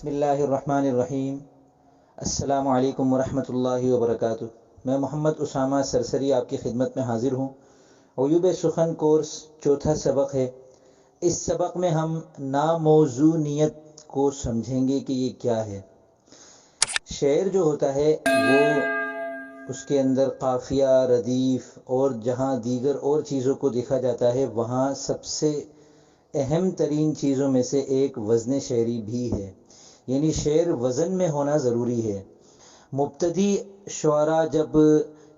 بسم اللہ الرحمن الرحیم۔ السلام علیکم ورحمۃ اللہ وبرکاتہ۔ میں محمد اسامہ سرسری آپ کی خدمت میں حاضر ہوں۔ عیوب سخن کورس چوتھا سبق ہے۔ اس سبق میں ہم ناموزونیت کو سمجھیں گے کہ یہ کیا ہے۔ شعر جو ہوتا ہے وہ اس کے اندر قافیہ، ردیف اور جہاں دیگر اور چیزوں کو دیکھا جاتا ہے وہاں سب سے اہم ترین چیزوں میں سے ایک وزن شعری بھی ہے، یعنی شعر وزن میں ہونا ضروری ہے۔ مبتدی شعراء جب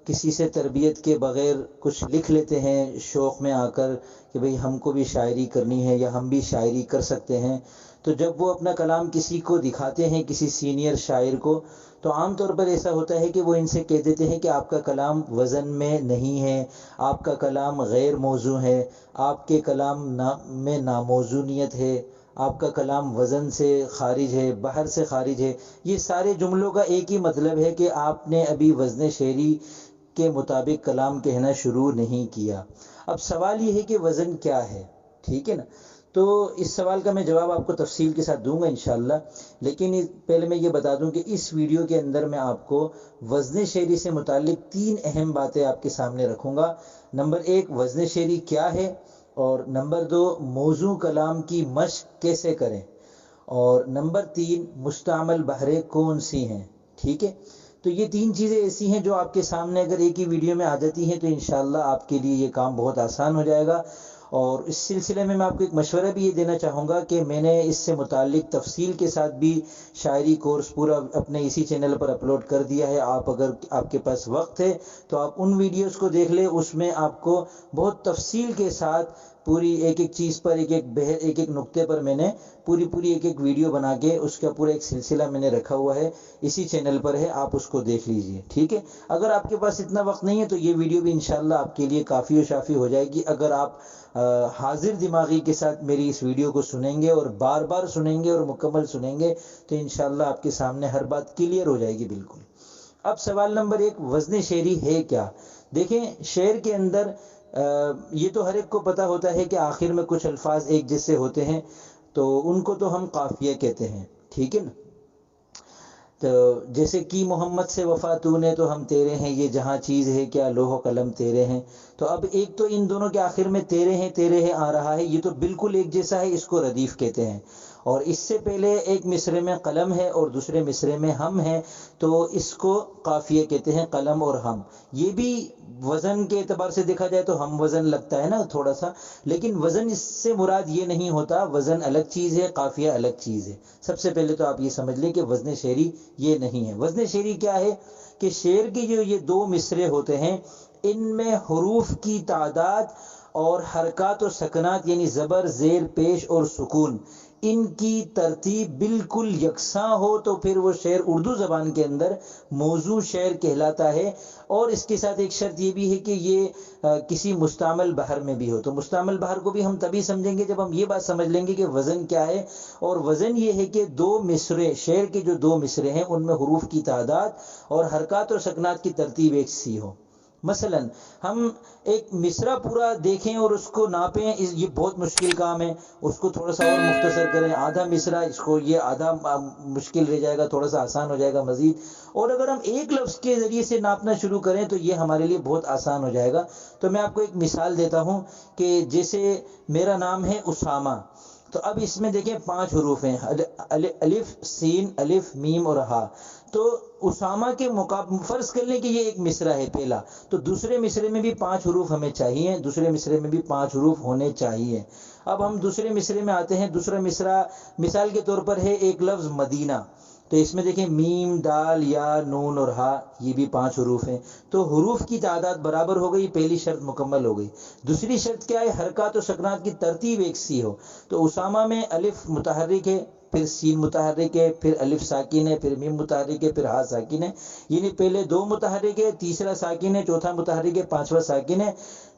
کسی سے تربیت کے بغیر کچھ لکھ لیتے ہیں شوق میں آ کر کہ بھئی ہم کو بھی شاعری کرنی ہے یا ہم بھی شاعری کر سکتے ہیں، تو جب وہ اپنا کلام کسی کو دکھاتے ہیں، کسی سینئر شاعر کو، تو عام طور پر ایسا ہوتا ہے کہ وہ ان سے کہہ دیتے ہیں کہ آپ کا کلام وزن میں نہیں ہے، آپ کا کلام غیر موزوں ہے، آپ کے کلام میں ناموزونیت ہے، آپ کا کلام وزن سے خارج ہے، بحر سے خارج ہے۔ یہ سارے جملوں کا ایک ہی مطلب ہے کہ آپ نے ابھی وزن شعری کے مطابق کلام کہنا شروع نہیں کیا۔ اب سوال یہ ہے کہ وزن کیا ہے، ٹھیک ہے نا؟ تو اس سوال کا میں جواب آپ کو تفصیل کے ساتھ دوں گا انشاءاللہ، لیکن پہلے میں یہ بتا دوں کہ اس ویڈیو کے اندر میں آپ کو وزن شعری سے متعلق 3 اہم باتیں آپ کے سامنے رکھوں گا۔ نمبر 1 وزن شعری کیا ہے، اور نمبر 2 موزوں کلام کی مشق کیسے کریں، اور نمبر 3 مستعمل بحریں کون سی ہیں، ٹھیک ہے؟ تو یہ 3 چیزیں ایسی ہیں جو آپ کے سامنے اگر ایک ہی ویڈیو میں آ جاتی ہیں تو انشاءاللہ آپ کے لیے یہ کام بہت آسان ہو جائے گا۔ اور اس سلسلے میں آپ کو ایک مشورہ بھی یہ دینا چاہوں گا کہ میں نے اس سے متعلق تفصیل کے ساتھ بھی شاعری کورس پورا اپنے اسی چینل پر اپلوڈ کر دیا ہے۔ اگر آپ کے پاس وقت ہے تو آپ ان ویڈیوز کو دیکھ لیں، اس میں آپ کو بہت تفصیل کے ساتھ پوری ایک ایک چیز پر ایک ایک نقطے پر میں نے پوری ایک ویڈیو بنا کے اس کا پورا ایک سلسلہ میں نے رکھا ہوا ہے، اسی چینل پر ہے، آپ اس کو دیکھ لیجئے، ٹھیک ہے؟ اگر آپ کے پاس اتنا وقت نہیں ہے تو یہ ویڈیو بھی انشاءاللہ آپ کے لیے کافی و شافی ہو جائے گی اگر آپ حاضر دماغی کے ساتھ میری اس ویڈیو کو سنیں گے اور بار بار سنیں گے اور مکمل سنیں گے تو انشاءاللہ آپ کے سامنے ہر بات کلیئر ہو جائے گی بالکل۔ اب سوال نمبر 1 وزن شعری ہے کیا؟ دیکھیں شعر کے اندر یہ تو ہر ایک کو پتہ ہوتا ہے کہ آخر میں کچھ الفاظ ایک جیسے ہوتے ہیں تو ان کو تو ہم قافیہ کہتے ہیں، ٹھیک ہے نا؟ تو جیسے کی محمد سے وفا تو نے تو ہم تیرے ہیں، یہ جہاں چیز ہے کیا لوح و قلم تیرے ہیں۔ تو اب ایک تو ان دونوں کے آخر میں تیرے ہیں آ رہا ہے، یہ تو بالکل ایک جیسا ہے، اس کو ردیف کہتے ہیں۔ اور اس سے پہلے ایک مصرے میں قلم ہے اور دوسرے مصرے میں ہم ہے، تو اس کو قافیہ کہتے ہیں، قلم اور ہم۔ یہ بھی وزن کے اعتبار سے دیکھا جائے تو ہم وزن لگتا ہے نا تھوڑا سا، لیکن وزن اس سے مراد یہ نہیں ہوتا، وزن الگ چیز ہے، قافیہ الگ چیز ہے۔ سب سے پہلے تو آپ یہ سمجھ لیں کہ وزن شعری یہ نہیں ہے۔ وزن شعری کیا ہے کہ شعر کی جو یہ 2 مصرے ہوتے ہیں ان میں حروف کی تعداد اور حرکات و سکنات یعنی زبر، زیر، پیش اور سکون، ان کی ترتیب بالکل یکساں ہو تو پھر وہ شعر اردو زبان کے اندر موزوں شعر کہلاتا ہے۔ اور اس کے ساتھ ایک شرط یہ بھی ہے کہ یہ کسی مستعمل بحر میں بھی ہو۔ تو مستعمل بحر کو بھی ہم تبھی سمجھیں گے جب ہم یہ بات سمجھ لیں گے کہ وزن کیا ہے، اور وزن یہ ہے کہ 2 مصرے، شعر کے جو 2 مصرے ہیں ان میں حروف کی تعداد اور حرکات اور سکنات کی ترتیب ایک سی ہو۔ مثلا ہم ایک مصرع پورا دیکھیں اور اس کو ناپیں، یہ بہت مشکل کام ہے، اس کو تھوڑا سا اور مختصر کریں، آدھا مصرع، اس کو یہ آدھا مشکل رہ جائے گا، تھوڑا سا آسان ہو جائے گا مزید۔ اور اگر ہم ایک لفظ کے ذریعے سے ناپنا شروع کریں تو یہ ہمارے لیے بہت آسان ہو جائے گا۔ تو میں آپ کو ایک مثال دیتا ہوں کہ جیسے میرا نام ہے اسامہ، تو اب اس میں دیکھیں 5 حروف ہیں، الف، سین، الف، میم اور ہا۔ تو اسامہ کے فرض کر لیں کہ یہ ایک مصرع ہے پہلا، تو دوسرے مصرے میں بھی 5 حروف ہمیں چاہیے، دوسرے مصرے میں بھی 5 حروف ہونے چاہیے۔ اب ہم دوسرے مصرے میں آتے ہیں، دوسرا مصرع مثال کے طور پر ہے ایک لفظ مدینہ، تو اس میں دیکھیں میم، دال، یا، نون اور ہا، یہ بھی 5 حروف ہیں۔ تو حروف کی تعداد برابر ہو گئی، پہلی شرط مکمل ہو گئی۔ دوسری شرط کیا ہے؟ حرکات و سکنات کی ترتیب ایک سی ہو۔ تو اسامہ میں الف متحرک ہے، پھر سین متحرک ہے، پھر الف ساکن ہے، پھر میم متحرک ہے، پھر ہا ساکن ہے، یعنی پہلے 2 متحرک ہے، تیسرا ساکن ہے، چوتھا متحرک ہے، 5واں ساکن ہے۔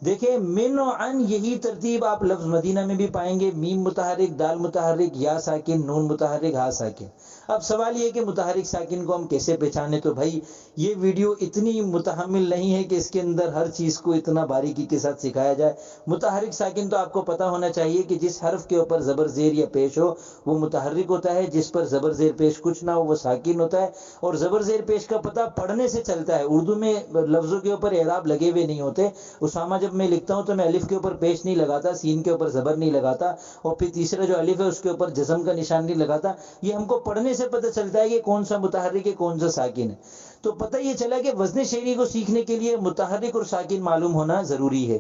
دیکھیں من و عن یہی ترتیب آپ لفظ مدینہ میں بھی پائیں گے، میم متحرک، دال متحرک، یا ساکن، نون متحرک، ہا ساکن۔ اب سوال یہ کہ متحرک ساکن کو ہم کیسے پہچانے، تو بھائی یہ ویڈیو اتنی متحمل نہیں ہے کہ اس کے اندر ہر چیز کو اتنا باریکی کے ساتھ سکھایا جائے۔ متحرک ساکن تو آپ کو پتہ ہونا چاہیے کہ جس حرف کے اوپر زبر زیر یا پیش ہو وہ متحرک ہوتا ہے، جس پر زبر زیر پیش کچھ نہ ہو وہ ساکن ہوتا ہے۔ اور زبر زیر پیش کا پتہ پڑھنے سے چلتا ہے، اردو میں لفظوں کے اوپر اعراب لگے ہوئے نہیں ہوتے۔ اسامہ جب میں لکھتا ہوں تو میں الف کے اوپر پیش نہیں لگاتا، سین کے اوپر زبر نہیں لگاتا، اور پھر تیسرا جو الف ہے اس کے اوپر جزم کا نشان نہیں لگاتا۔ یہ ہم کو پڑھنے سے پتہ چلتا ہے کہ کون سا متحرک ہے کون سا ساکن ہے۔ تو پتہ یہ چلا کہ وزن شعری کو سیکھنے کے لیے متحرک اور ساکن معلوم ہونا ضروری ہے۔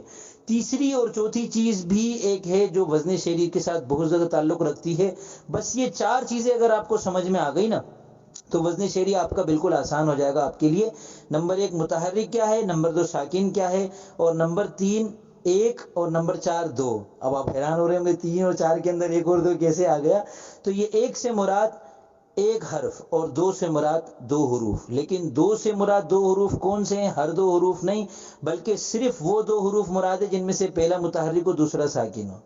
تیسری اور چوتھی چیز بھی ایک ہے جو وزن شعری کے ساتھ بہت زیادہ تعلق رکھتی ہے۔ بس یہ چار چیزیں اگر آپ کو سمجھ میں آ گئی نا تو وزن شعری آپ کا بالکل آسان ہو جائے گا آپ کے لیے۔ نمبر 1 متحرک کیا ہے، نمبر 2 ساکن کیا ہے، اور نمبر 3 ایک، اور نمبر 4 2۔ اب آپ حیران ہو رہے ہوں گے 3 اور 4 کے اندر 1 اور 2 کیسے آ گیا؟ تو یہ 1 سے مراد 1 حرف اور 2 سے مراد 2 حروف، لیکن 2 سے مراد 2 حروف کون سے ہیں؟ ہر 2 حروف نہیں، بلکہ صرف وہ 2 حروف مراد ہے جن میں سے پہلا متحرک ہو دوسرا ساکن ہو،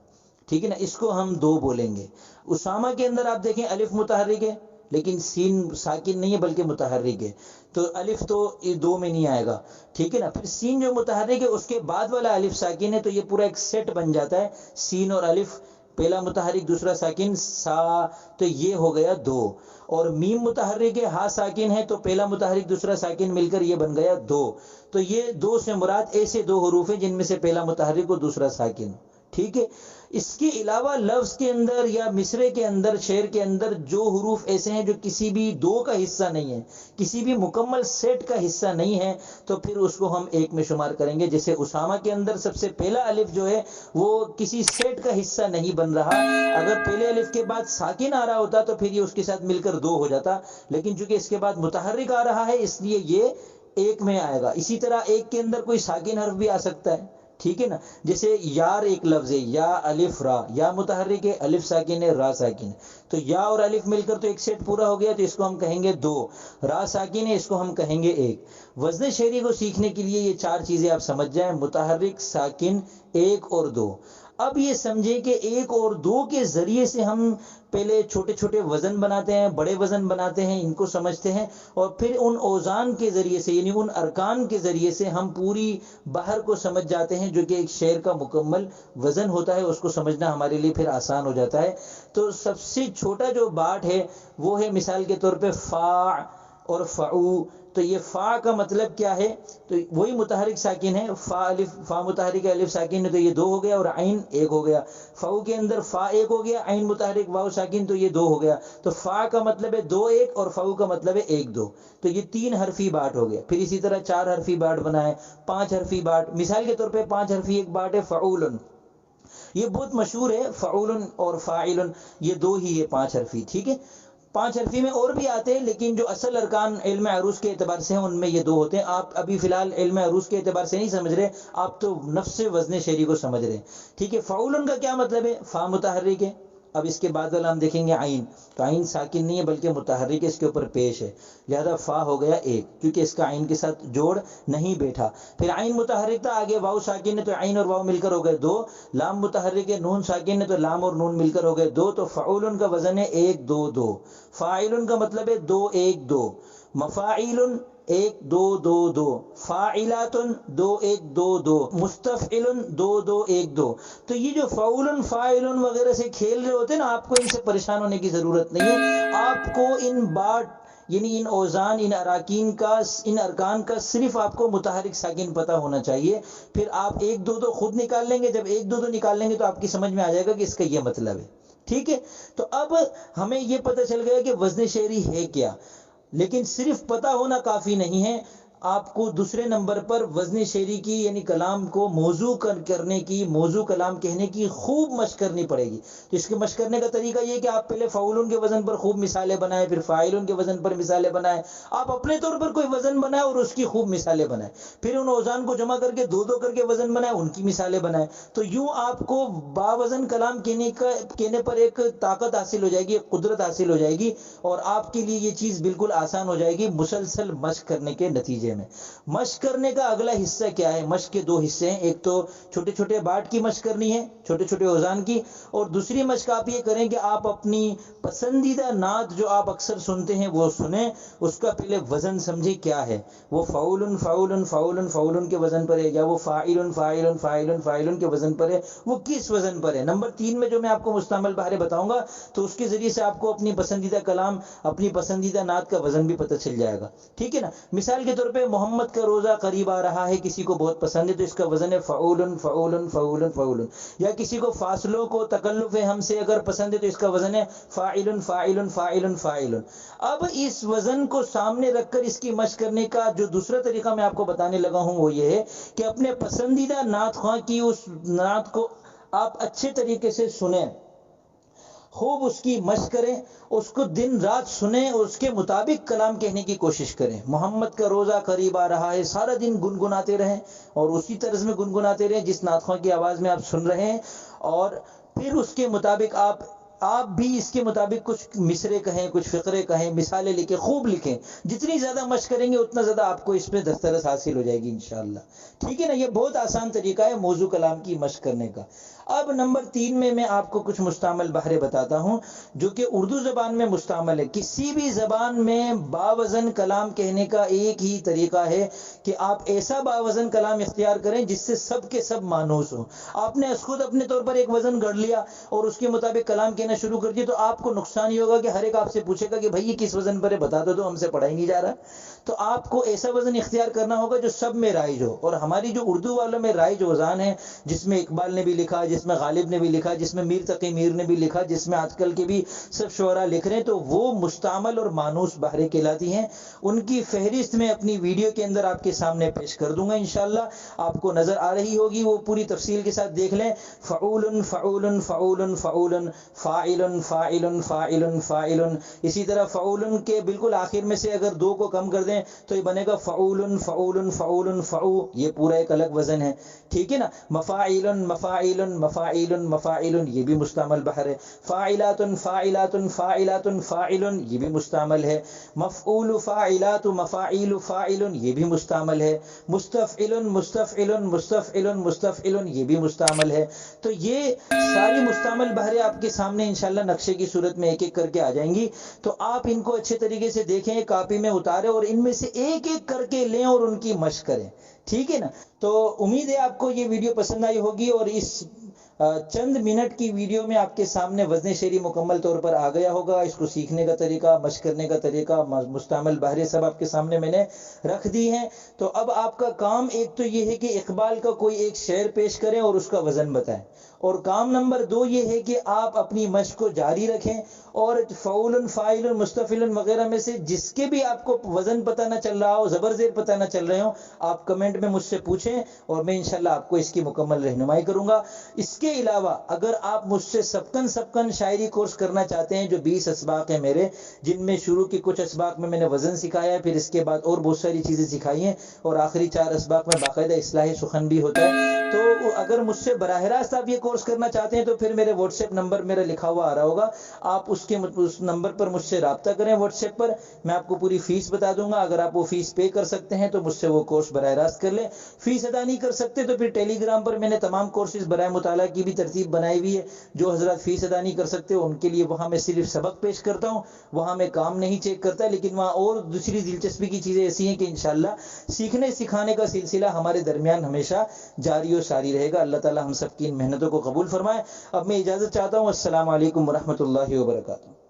ٹھیک ہے نا؟ اس کو ہم 2 بولیں گے۔ اسامہ کے اندر آپ دیکھیں الف متحرک ہے لیکن سین ساکن نہیں ہے بلکہ متحرک ہے، تو الف تو 2 میں نہیں آئے گا، ٹھیک ہے نا؟ پھر سین جو متحرک ہے اس کے بعد والا الف ساکن ہے، تو یہ پورا ایک سیٹ بن جاتا ہے، سین اور الف، پہلا متحرک دوسرا ساکن سا، تو یہ ہو گیا 2۔ اور میم متحرک ہے، ہا ساکن ہے، تو پہلا متحرک دوسرا ساکن مل کر یہ بن گیا 2۔ تو یہ 2 سے مراد ایسے 2 حروف ہیں جن میں سے پہلا متحرک اور دوسرا ساکن، ٹھیک ہے؟ اس کے علاوہ لفظ کے اندر یا مصرے کے اندر، شعر کے اندر جو حروف ایسے ہیں جو کسی بھی 2 کا حصہ نہیں ہے، کسی بھی مکمل سیٹ کا حصہ نہیں ہے، تو پھر اس کو ہم 1 میں شمار کریں گے۔ جیسے اسامہ کے اندر سب سے پہلا الف جو ہے وہ کسی سیٹ کا حصہ نہیں بن رہا، اگر پہلے الف کے بعد ساکن آ رہا ہوتا تو پھر یہ اس کے ساتھ مل کر 2 ہو جاتا، لیکن چونکہ اس کے بعد متحرک آ رہا ہے اس لیے یہ 1 میں آئے گا۔ اسی طرح 1 کے اندر کوئی ساکن حرف بھی آ سکتا ہے، ٹھیک ہے نا؟ جیسے یار ایک لفظ ہے، یا الف را، یا متحرک ہے، الف ساکن ہے، را ساکن ہے، تو یا اور الف مل کر تو ایک سیٹ پورا ہو گیا، تو اس کو ہم کہیں گے 2۔ را ساکن ہے، اس کو ہم کہیں گے 1۔ وزن شعری کو سیکھنے کے لیے یہ 4 چیزیں آپ سمجھ جائیں، متحرک، ساکن، 1 اور 2۔ اب یہ سمجھیں کہ 1 اور 2 کے ذریعے سے ہم پہلے چھوٹے چھوٹے وزن بناتے ہیں، بڑے وزن بناتے ہیں، ان کو سمجھتے ہیں، اور پھر ان اوزان کے ذریعے سے یعنی ان ارکان کے ذریعے سے ہم پوری بحر کو سمجھ جاتے ہیں جو کہ ایک شعر کا مکمل وزن ہوتا ہے، اس کو سمجھنا ہمارے لیے پھر آسان ہو جاتا ہے۔ تو سب سے چھوٹا جو باٹ ہے وہ ہے مثال کے طور پہ فا اور فعو۔ تو یہ فا کا مطلب کیا ہے؟ تو وہی متحرک ساکن ہے، فا متحرک ہے، الف ساکن ہے، تو یہ 2 ہو گیا، اور عین 1 ہو گیا۔ فعو کے اندر فا 1 ہو گیا، عین متحرک، واو ساکن، تو یہ 2 ہو گیا۔ تو فا کا مطلب ہے 2 1 اور فعو کا مطلب ہے 1 2، تو یہ 3 حرفی باٹ ہو گیا۔ پھر اسی طرح 4 حرفی باٹ بنائے، 5 حرفی باٹ، مثال کے طور پہ 5 حرفی ایک باٹ ہے فعول، یہ بہت مشہور ہے، فعول اور فاعل، یہ 2 ہی ہے 5 حرفی، ٹھیک ہے؟ 5 حرفی میں اور بھی آتے ہیں لیکن جو اصل ارکان علم عروض کے اعتبار سے ہیں ان میں یہ 2 ہوتے ہیں۔ آپ ابھی فی الحال علم عروض کے اعتبار سے نہیں سمجھ رہے، آپ تو نفس وزن شعری کو سمجھ رہے ہیں، ٹھیک ہے؟ فعول کا کیا مطلب ہے؟ فا متحرک ہے، اب اس کے بعد والا ہم دیکھیں گے عین، تو عین ساکن نہیں ہے بلکہ متحرک ہے، اس کے اوپر پیش ہے، لہذا فا ہو گیا 1 کیونکہ اس کا عین کے ساتھ جوڑ نہیں بیٹھا۔ پھر عین متحرک تھا، آگے واو ساکن ہے تو عین اور واو مل کر ہو گئے 2۔ لام متحرک ہے، نون ساکن ہے تو لام اور نون مل کر ہو گئے 2، تو فعول کا وزن ہے 1 2 2۔ فاعل کا مطلب ہے 2 1 2۔ مفاعیل 1 2 2 2۔ فاعلات 2 1 2 2۔ مستفعل 2 2 1 2۔ تو یہ جو فعول فاعل وغیرہ سے کھیل رہے ہوتے ہیں نا، آپ کو ان سے پریشان ہونے کی ضرورت نہیں ہے، آپ کو ان باٹ یعنی ان اوزان، ان اراکین کا، ان ارکان کا صرف آپ کو متحرک ساکن پتہ ہونا چاہیے۔ پھر آپ 1 2 2 خود نکال لیں گے، جب 1 2 2 نکال لیں گے تو آپ کی سمجھ میں آ جائے گا کہ اس کا یہ مطلب ہے، ٹھیک ہے؟ تو اب ہمیں یہ پتہ چل گیا کہ وزن شعری ہے کیا، لیکن صرف پتہ ہونا کافی نہیں ہے، آپ کو دوسرے نمبر پر وزن شعری کی یعنی کلام کو موضوع کرنے کی، موضوع کلام کہنے کی خوب مشق کرنی پڑے گی۔ تو اس کے مشق کرنے کا طریقہ یہ کہ آپ پہلے فعولن کے وزن پر خوب مثالیں بنائیں، پھر فاعلن کے وزن پر مثالیں بنائیں، آپ اپنے طور پر کوئی وزن بنائیں اور اس کی خوب مثالیں بنائیں، پھر ان اوزان کو جمع کر کے 2 2 کر کے وزن بنائیں، ان کی مثالیں بنائیں، تو یوں آپ کو باوزن کلام کہنے پر ایک طاقت حاصل ہو جائے گی، ایک قدرت حاصل ہو جائے گی، اور آپ کے لیے یہ چیز بالکل آسان ہو جائے گی مسلسل مشق کرنے کے نتیجے نتیجے میں مشق کرنے کا اگلا حصہ کیا ہے؟ مشق کے دو حصے ہیں، ایک تو چھوٹے چھوٹے بات کی مشق کرنی ہے، چھوٹے چھوٹے اوزان کی، اور دوسری مشق آپ یہ کریں کہ آپ اپنی پسندیدہ نعت جو آپ اکثر سنتے ہیں وہ سنیں، اس کا پہلے وزن سمجھیں کیا ہے، وہ فعول فعول فعول فعول کے وزن پر ہے یا وہ فاعل فاعل فاعل فاعل کے وزن پر ہے، وہ کس وزن پر ہے۔ نمبر 3 میں جو میں آپ کو مستعمل بہاریں بتاؤں گا تو اس کے ذریعے سے آپ کو اپنی پسندیدہ کلام، اپنی پسندیدہ نعت کا وزن بھی پتہ چل جائے گا، ٹھیک ہے نا۔ مثال کے طور پہ محمد کا روزہ قریب آ رہا ہے، کسی کو بہت پسند ہے تو اس کا وزن ہے فعول فعول فعول فعول، یا کسی کو فاصلوں کو تکلف ہم سے اگر پسند ہے تو اس کا وزن ہے فاعل فاعل فاعل فاعل۔ اب اس وزن کو سامنے رکھ کر اس کی مشق کرنے کا جو دوسرا طریقہ میں آپ کو بتانے لگا ہوں وہ یہ ہے کہ اپنے پسندیدہ نعت خواں کی اس نعت کو آپ اچھے طریقے سے سنیں، خوب اس کی مشق کریں، اس کو دن رات سنیں اور اس کے مطابق کلام کہنے کی کوشش کریں۔ محمد کا روزہ قریب آ رہا ہے، سارا دن گنگناتے رہیں اور اسی طرز میں گنگناتے رہیں جس نعت خواں کی آواز میں آپ سن رہے ہیں، اور پھر اس کے مطابق آپ بھی اس کے مطابق کچھ مصرے کہیں، کچھ فقرے کہیں، مثالیں لکھیں، خوب لکھیں۔ جتنی زیادہ مشق کریں گے اتنا زیادہ آپ کو اس میں دسترس حاصل ہو جائے گی انشاءاللہ، ٹھیک ہے نا۔ یہ بہت آسان طریقہ ہے موضوع کلام کی مشق کرنے کا۔ اب نمبر 3 میں آپ کو کچھ مستعمل بہاریں بتاتا ہوں جو کہ اردو زبان میں مستعمل ہے۔ کسی بھی زبان میں باوزن کلام کہنے کا ایک ہی طریقہ ہے کہ آپ ایسا باوزن کلام اختیار کریں جس سے سب کے سب مانوس ہوں۔ آپ نے خود اپنے طور پر ایک وزن گڑھ لیا اور اس کے مطابق کلام کہنا شروع کر دیا تو آپ کو نقصان یہ ہوگا کہ ہر ایک آپ سے پوچھے گا کہ بھائی یہ کس وزن پر ہے، بتا دو، تو ہم سے پڑھا ہی نہیں جا رہا۔ تو آپ کو ایسا وزن اختیار کرنا ہوگا جو سب میں رائج ہو، اور ہماری جو اردو والوں میں رائج وزان ہے، جس میں اقبال نے بھی لکھا، جس میں غالب نے بھی لکھا، جس میں میر تقی میر نے بھی لکھا، جس میں آج کل کے بھی سب شعراء لکھ رہے ہیں، تو وہ مستعمل اور مانوس بہاریں کہلاتی ہیں۔ ان کی فہرست میں اپنی ویڈیو کے اندر آپ کے سامنے پیش کر دوں گا انشاءاللہ، آپ کو نظر آ رہی ہوگی، وہ پوری تفصیل کے ساتھ دیکھ لیں۔ فعول فعول فعول فعول، فاعل فاعل فاعل فاعل، اسی طرح فعول کے بالکل آخر میں سے اگر 2 کو کم کر دیں تو یہ بنے گا فعول فعول فعول فعو، یہ پورا ایک الگ وزن ہے، ٹھیک ہے نا۔ مفاعل مفاعل مفاعل مفاعل، یہ بھی مستعمل بہر ہے۔ فاعلات فاعلات فاعلات فاعل، یہ بھی مستعمل ہے۔ مفعول فاعلات مفاعیل فاعل، یہ بھی مستعمل ہے۔ مستفعل مستفعل مستفعل مستفعل، یہ بھی مستعمل ہے۔ تو یہ ساری مستعمل بہریں آپ کے سامنے انشاءاللہ نقشے کی صورت میں ایک ایک کر کے آ جائیں گی، تو آپ ان کو اچھے طریقے سے دیکھیں، کاپی میں اتاریں اور ان میں سے ایک ایک کر کے لیں اور ان کی مشق کریں، ٹھیک ہے نا۔ تو امید ہے آپ کو یہ ویڈیو پسند آئی ہوگی، اور اس چند منٹ کی ویڈیو میں آپ کے سامنے وزن شعری مکمل طور پر آ گیا ہوگا۔ اس کو سیکھنے کا طریقہ، مشق کرنے کا طریقہ، مستعمل بہریں سب آپ کے سامنے میں نے رکھ دی ہیں۔ تو اب آپ کا کام ایک تو یہ ہے کہ اقبال کا کوئی ایک شعر پیش کریں اور اس کا وزن بتائیں، اور کام نمبر 2 یہ ہے کہ آپ اپنی مشق کو جاری رکھیں، اور فعول فاعل مستفعل وغیرہ میں سے جس کے بھی آپ کو وزن پتہ نہ چل رہا ہو، زبر زیر پتہ نہ چل رہے ہوں، آپ کمنٹ میں مجھ سے پوچھیں اور میں انشاءاللہ آپ کو اس کی مکمل رہنمائی کروں گا۔ اس کے علاوہ اگر آپ مجھ سے سبقن شاعری کورس کرنا چاہتے ہیں، جو 20 اسباق ہیں میرے، جن میں شروع کی کچھ اسباق میں نے وزن سکھایا ہے، پھر اس کے بعد اور بہت ساری چیزیں سکھائی ہیں، اور آخری 4 اسباق میں باقاعدہ اصلاح سخن بھی ہوتا ہے، تو اگر مجھ سے براہ راست آپ یہ کورس کرنا چاہتے ہیں تو پھر میرے واٹس ایپ نمبر میرا لکھا ہوا آ رہا ہوگا، آپ اس نمبر پر مجھ سے رابطہ کریں واٹس ایپ پر، میں آپ کو پوری فیس بتا دوں گا۔ اگر آپ وہ فیس پے کر سکتے ہیں تو مجھ سے وہ کورس براہ راست کر لیں، فیس ادا نہیں کر سکتے تو پھر ٹیلی گرام پر میں نے تمام کورسز برائے مطالعہ کی بھی ترتیب بنائی ہوئی ہے۔ جو حضرات فیس ادا نہیں کر سکتے ان کے لیے وہاں میں صرف سبق پیش کرتا ہوں، وہاں میں کام نہیں چیک کرتا، لیکن وہاں اور دوسری دلچسپی کی چیزیں ایسی ہیں کہ انشاءاللہ سیکھنے سکھانے کا سلسلہ ہمارے درمیان ہمیشہ جاری و ساری رہے گا۔ اللہ تعالی ہم سب کی ان محنتوں کو قبول فرمائے۔ اب میں اجازت چاہتا ہوں۔ السلام علیکم ورحمۃ اللہ وبرکاتہ۔